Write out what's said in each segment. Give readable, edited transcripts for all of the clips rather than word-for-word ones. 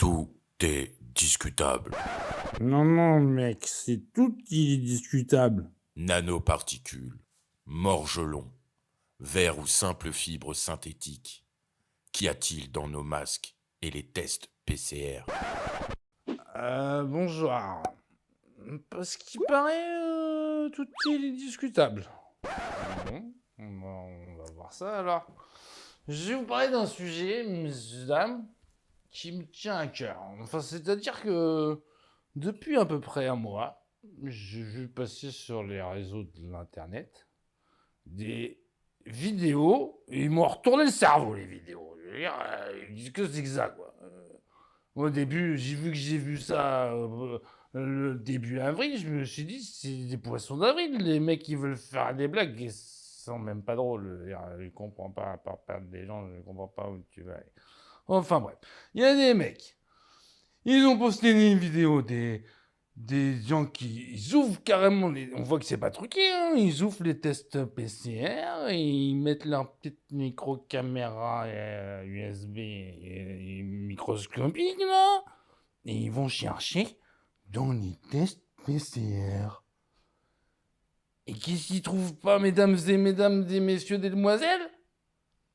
Tout est discutable. Non, mec, c'est tout qui est discutable. Nanoparticules, morgelons, verre ou simple fibre synthétique. Qu'y a-t-il dans nos masques et les tests PCR? Bonjour. Parce qu'il paraît, tout est discutable. Bon, on va voir ça alors. Je vais vous parler d'un sujet, messieurs, dames, qui me tient à cœur. Enfin, c'est-à-dire que depuis à peu près un mois, j'ai vu passer sur les réseaux de l'internet des vidéos, et ils m'ont retourné le cerveau, les vidéos. Je veux dire, ils disent que c'est que ça, quoi. Au début, j'ai vu ça le début avril, je me suis dit, c'est des poissons d'avril, les mecs qui veulent faire des blagues qui sont même pas drôles. Je ne comprends pas, à part perdre des gens, je ne comprends pas où tu vas aller. Enfin bref, il y a des mecs, ils ont posté une vidéo des gens qui ils ouvrent carrément les... On voit que c'est pas truqué, hein. Ils ouvrent les tests PCR, et ils mettent leur petite micro-caméra USB et microscopique, là, et ils vont chercher dans les tests PCR. Et qu'est-ce qu'ils trouvent pas, mesdames et messieurs, demoiselles?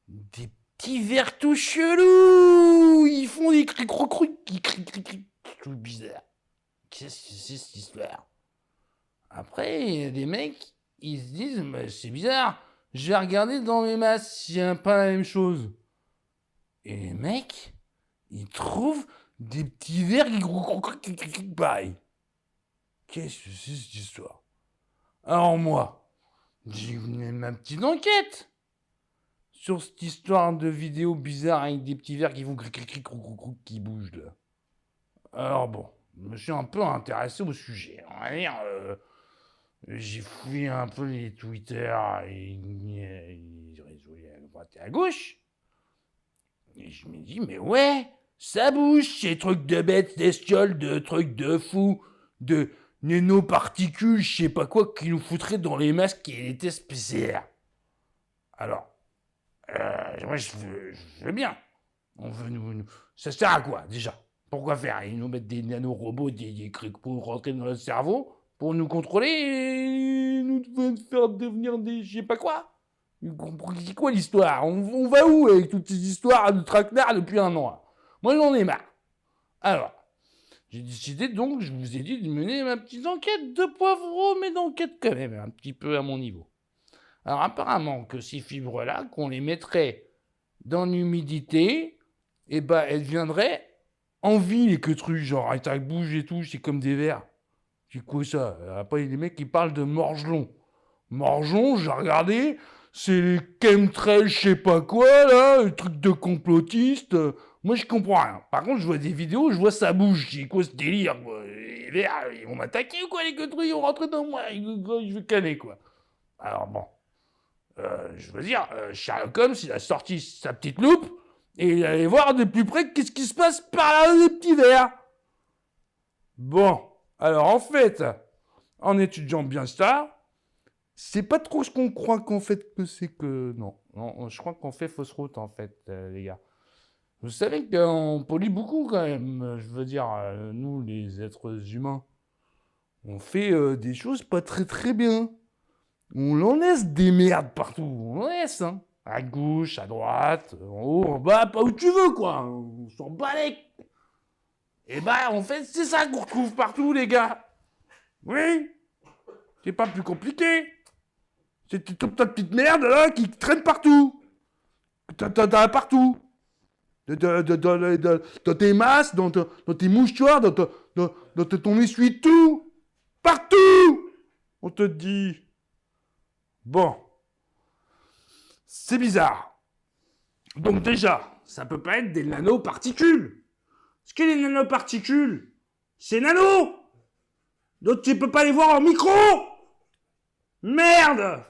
Des petits vers tout chelous. Ils font des cric-croc-cric, cric-cric-cric, tout bizarre. Qu'est-ce que c'est cette histoire? Après, il y a des mecs, ils se disent, bah, c'est bizarre, je vais regarder dans mes masques s'il n'y a pas la même chose. Et les mecs, ils trouvent des petits vers qui pareil. Qu'est-ce que c'est cette histoire? Alors moi, j'ai mené ma petite enquête sur cette histoire de vidéo bizarre avec des petits vers qui font qui bougent là. Alors bon, je me suis un peu intéressé au sujet. On va dire, j'ai fouillé un peu les Twitter et les réseaux à droite et à gauche. Et je me dis, mais ouais, ça bouge, ces trucs de bêtes, d'estioles, de trucs de fous, de nanoparticules, je sais pas quoi, qui nous foutraient dans les masques et les tests PCR. Alors, moi je veux bien. On veut ça sert à quoi déjà? Pourquoi faire? Ils nous mettent des nanorobots, des trucs pour rentrer dans notre cerveau, pour nous contrôler et nous faire devenir des je sais pas quoi? C'est quoi l'histoire? On va où avec toutes ces histoires de traquenard depuis un an? Moi j'en ai marre. Alors, j'ai décidé donc, je vous ai dit, de mener ma petite enquête de poivreau, mais d'enquête quand même, un petit peu à mon niveau. Alors apparemment que ces fibres-là, qu'on les mettrait dans l'humidité, et bah elles viendraient en vie, les queutrues, genre ça bouge et tout, c'est comme des vers. C'est quoi ça? Après les mecs qui parlent de morgelons. Morgelons, j'ai regardé, c'est les chemtrails, je sais pas quoi là, le truc de complotiste. Moi je comprends rien. Par contre je vois des vidéos, je vois ça bouge, c'est quoi ce délire quoi? Les vers, ils vont m'attaquer ou quoi les queutrues, ils vont rentrer dans moi, je vais canner quoi. Alors bon. Je veux dire, Sherlock Holmes, il a sorti sa petite loupe et il allait voir de plus près qu'est-ce qui se passe par là, les petits verres. Bon, alors en fait, en étudiant bien ça, c'est pas trop ce qu'on croit qu'en fait que c'est que... Non, je crois qu'on fait fausse route en fait, les gars. Vous savez qu'on pollue beaucoup quand même, je veux dire, nous les êtres humains, on fait des choses pas très très bien. On en laisse des merdes partout, on en laisse, hein. À gauche, à droite, en haut, en bas, pas où tu veux, quoi. On s'en bat les... Et bah, en fait, c'est ça qu'on retrouve partout, les gars. Oui, c'est pas plus compliqué. C'est toute ta petite merde, là, qui traîne partout. T'as partout. Dans tes masques, dans tes mouchoirs, dans ton essuie-tout. Partout. On te dit... Bon, c'est bizarre. Donc déjà, ça peut pas être des nanoparticules. Ce qu'est les nanoparticules, c'est nano. Donc tu peux pas les voir en micro. Merde.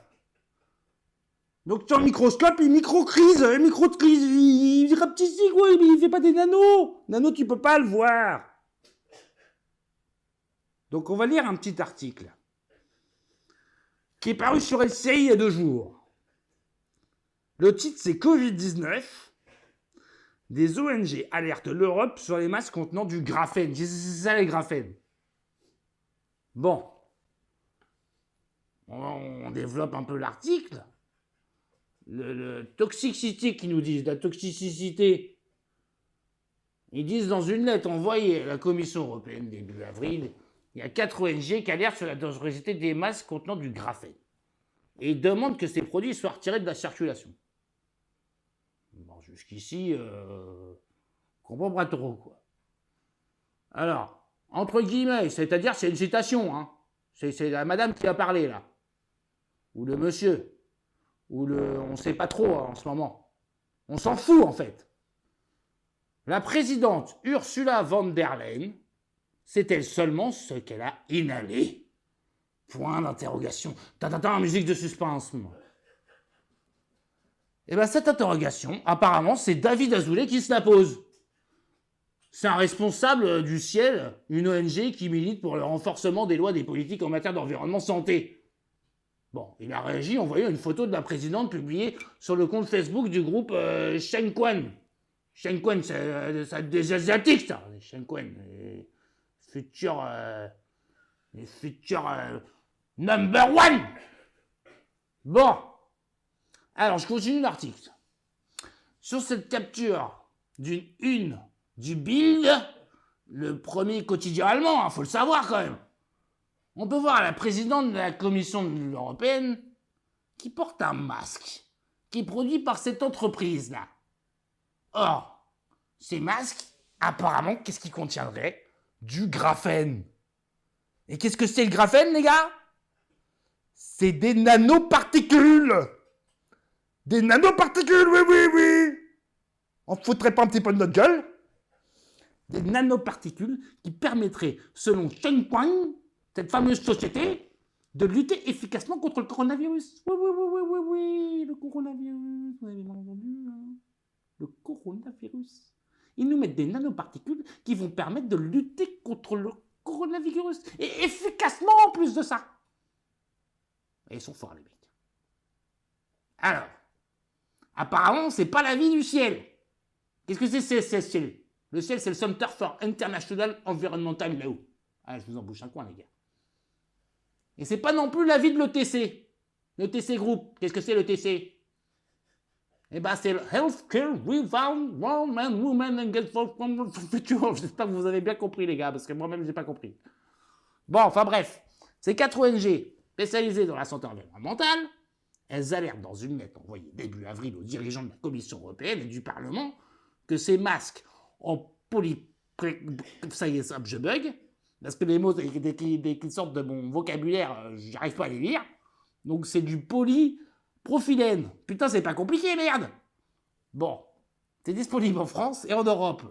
Donc ton microscope, il micro-crise, il rapetissait quoi, il fait pas des nanos. Nano, tu peux pas le voir. Donc on va lire un petit article qui est paru sur LCI il y a 2 jours. Le titre, c'est Covid-19. Des ONG alertent l'Europe sur les masques contenant du graphène. C'est ça, les graphènes. Bon. On développe un peu l'article. Le toxicité qui nous disent, la toxicité. Ils disent dans une lettre envoyée à la Commission européenne début avril, il y a 4 ONG qui alertent sur la dangerosité des masques contenant du graphène. Et ils demandent que ces produits soient retirés de la circulation. Bon, jusqu'ici, on comprend pas trop, quoi. Alors, entre guillemets, c'est-à-dire c'est une citation, hein. C'est la madame qui a parlé, là. Ou le monsieur. Ou le... On sait pas trop, hein, en ce moment. On s'en fout, en fait. La présidente Ursula von der Leyen, c'est-elle seulement ce qu'elle a inhalé? Point d'interrogation. Musique de suspense. Et bien cette interrogation, apparemment, c'est David Azoulay qui se la pose. C'est un responsable du ciel, une ONG qui milite pour le renforcement des lois des politiques en matière d'environnement santé. Bon, il a réagi en voyant une photo de la présidente publiée sur le compte Facebook du groupe Shenquan. Shenquan, c'est des Asiatiques, ça. Les Shenquan, les futurs number one. Bon. Alors, je continue l'article. Sur cette capture d'une une du Bild, le premier quotidien allemand, faut le savoir quand même, on peut voir la présidente de la Commission européenne qui porte un masque qui est produit par cette entreprise-là. Or, ces masques, apparemment, qu'est-ce qu'ils contiendraient? Du graphène. Et qu'est-ce que c'est le graphène, les gars? C'est des nanoparticules. Des nanoparticules, oui. On ne foutrait pas un petit peu de notre gueule? Des nanoparticules qui permettraient, selon Shenquan, cette fameuse société, de lutter efficacement contre le coronavirus. Oui, le coronavirus, vous avez bien entendu, hein? Le coronavirus. Ils nous mettent des nanoparticules qui vont permettre de lutter contre le coronavirus. Et efficacement en plus de ça. Et ils sont forts, les mecs. Alors, apparemment, c'est pas la vie du ciel. Qu'est-ce que c'est ce ciel? Le ciel, c'est le Center for International Environmental Law. Ah, je vous en bouche un coin, les gars. Et c'est pas non plus la vie de l'ETC. L'ETC Group. Qu'est-ce que c'est l'ETC? Eh ben, c'est le Healthcare Without Man, Woman and Get for Future. J'espère que vous avez bien compris, les gars, parce que moi-même, j'ai pas compris. Bon, enfin bref. Ces 4 ONG spécialisées dans la santé environnementale, elles alertent dans une lettre envoyée début avril aux dirigeants de la Commission européenne et du Parlement que ces masques en ça y est, je bug, parce que les mots, dès qu'ils sortent de mon vocabulaire, j'arrive pas à les lire. Donc c'est du polypropylène. Putain, c'est pas compliqué, merde. Bon, c'est disponible en France et en Europe.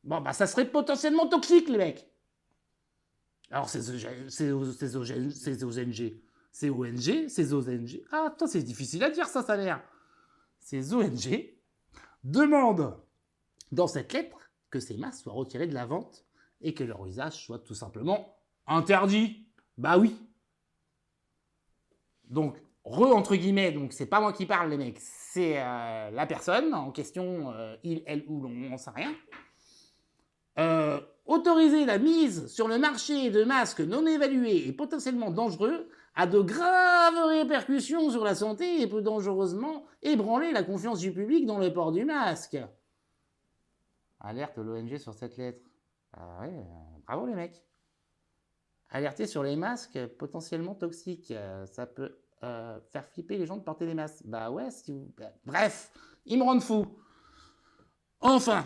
Bon, bah ça serait potentiellement toxique, les mecs. Alors ces ONG, ah, attends, c'est difficile à dire ça a l'air. Ces ONG demandent dans cette lettre que ces masques soient retirés de la vente et que leur usage soit tout simplement interdit. Bah oui. Donc, entre guillemets, donc c'est pas moi qui parle, les mecs, c'est la personne en question, il, elle ou l'on, on sait rien. Autoriser la mise sur le marché de masques non évalués et potentiellement dangereux a de graves répercussions sur la santé et peut dangereusement ébranler la confiance du public dans le port du masque. Alerte l'ONG sur cette lettre. Ah ouais, bravo les mecs. Alerter sur les masques potentiellement toxiques, ça peut faire flipper les gens de porter des masques. Bah ouais, si vous... Bref, ils me rendent fou. Enfin,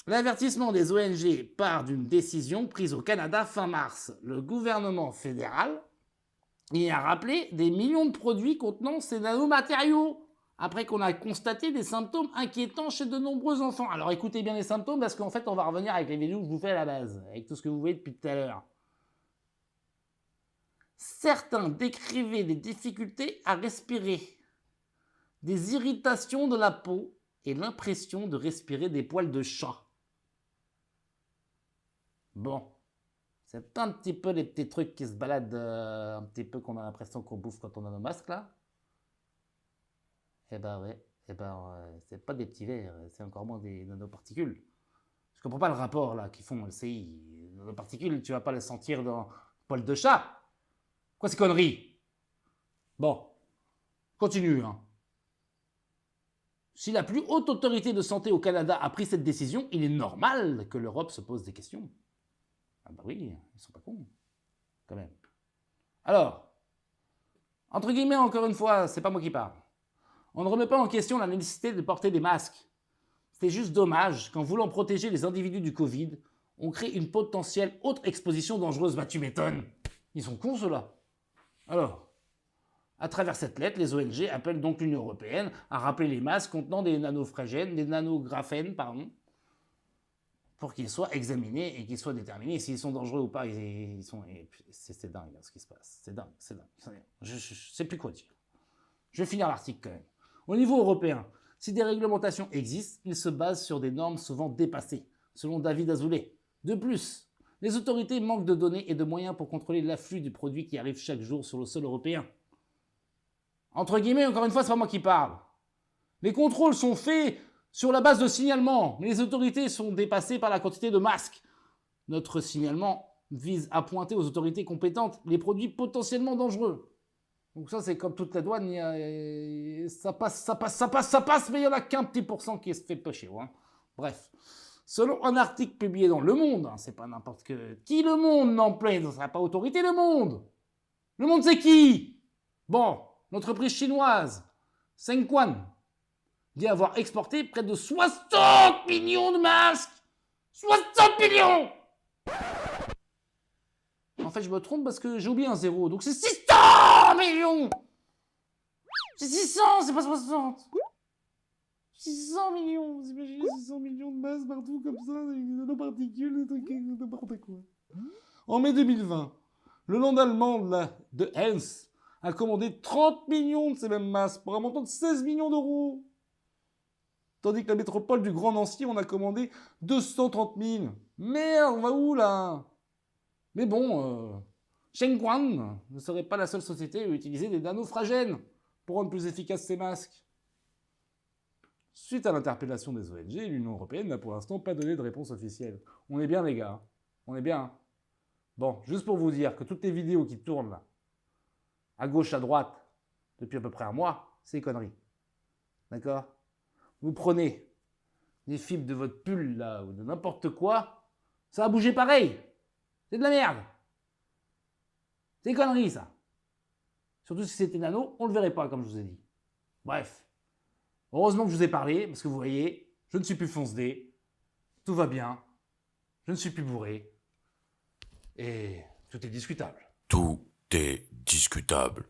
l'avertissement des ONG part d'une décision prise au Canada fin mars. Le gouvernement fédéral y a rappelé des millions de produits contenant ces nanomatériaux, après qu'on a constaté des symptômes inquiétants chez de nombreux enfants. Alors écoutez bien les symptômes, parce qu'en fait, on va revenir avec les vidéos que je vous fais à la base, avec tout ce que vous voyez depuis tout à l'heure. Certains décrivaient des difficultés à respirer, des irritations de la peau et l'impression de respirer des poils de chat. Bon, c'est un petit peu les petits trucs qui se baladent un petit peu qu'on a l'impression qu'on bouffe quand on a nos masques là. Eh ben ouais, Eh ben, c'est pas des petits verres, c'est encore moins des nanoparticules. Je comprends pas le rapport là qu'ils font le CI. Les nanoparticules, tu vas pas les sentir dans le poil de chat. Quoi ces conneries? Bon, continue. Hein. Si la plus haute autorité de santé au Canada a pris cette décision, il est normal que l'Europe se pose des questions. Ah bah oui, ils sont pas cons, quand même. Alors, entre guillemets, encore une fois, c'est pas moi qui parle. On ne remet pas en question la nécessité de porter des masques. C'est juste dommage qu'en voulant protéger les individus du Covid, on crée une potentielle autre exposition dangereuse. Bah tu m'étonnes. Ils sont cons ceux-là. Alors, à travers cette lettre, les ONG appellent donc l'Union européenne à rappeler les masques contenant des nanographènes, pour qu'ils soient examinés et qu'ils soient déterminés s'ils sont dangereux ou pas. C'est dingue ce qui se passe. C'est dingue. Je sais plus quoi dire. Je vais finir l'article quand même. Au niveau européen, si des réglementations existent, ils se basent sur des normes souvent dépassées, selon David Azoulay. De plus, les autorités manquent de données et de moyens pour contrôler l'afflux du produit qui arrive chaque jour sur le sol européen. Entre guillemets, encore une fois, c'est pas moi qui parle. Les contrôles sont faits sur la base de signalements, mais les autorités sont dépassées par la quantité de masques. Notre signalement vise à pointer aux autorités compétentes les produits potentiellement dangereux. Donc ça, c'est comme toute la douane, ça passe, mais il n'y en a qu'un petit pourcent qui se fait pêcher. Hein. Bref, selon un article publié dans Le Monde, hein, c'est pas n'importe qui Le Monde n'en plaît, ça sera pas autorité Le Monde. Le Monde, c'est qui? Bon, l'entreprise chinoise, Sengquan, dit avoir exporté près de 60 millions de masques. 60 millions! En fait, je me trompe parce que j'ai oublié un zéro, donc c'est 600 millions! C'est 600, c'est pas 60! 600 millions! Vous imaginez 600 millions de masses partout comme ça, des nanoparticules, des trucs, n'importe quoi. En mai 2020, le land allemand de Hens a commandé 30 millions de ces mêmes masses pour un montant de 16 millions d'euros. Tandis que la métropole du Grand Nancy en a commandé 230 000. Merde, on va où là? Mais bon, Shengguan ne serait pas la seule société à utiliser des nanofragènes pour rendre plus efficaces ces masques. Suite à l'interpellation des ONG, l'Union européenne n'a pour l'instant pas donné de réponse officielle. On est bien les gars, on est bien. Bon, juste pour vous dire que toutes les vidéos qui tournent là, à gauche, à droite, depuis à peu près un mois, c'est des conneries. D'accord? Vous prenez des fibres de votre pull là, ou de n'importe quoi, ça va bouger pareil. C'est de la merde. C'est des conneries, ça. Surtout si c'était nano, on le verrait pas, comme je vous ai dit. Bref. Heureusement que je vous ai parlé, parce que vous voyez, je ne suis plus fonce-dé. Tout va bien. Je ne suis plus bourré. Et tout est discutable. Tout est discutable.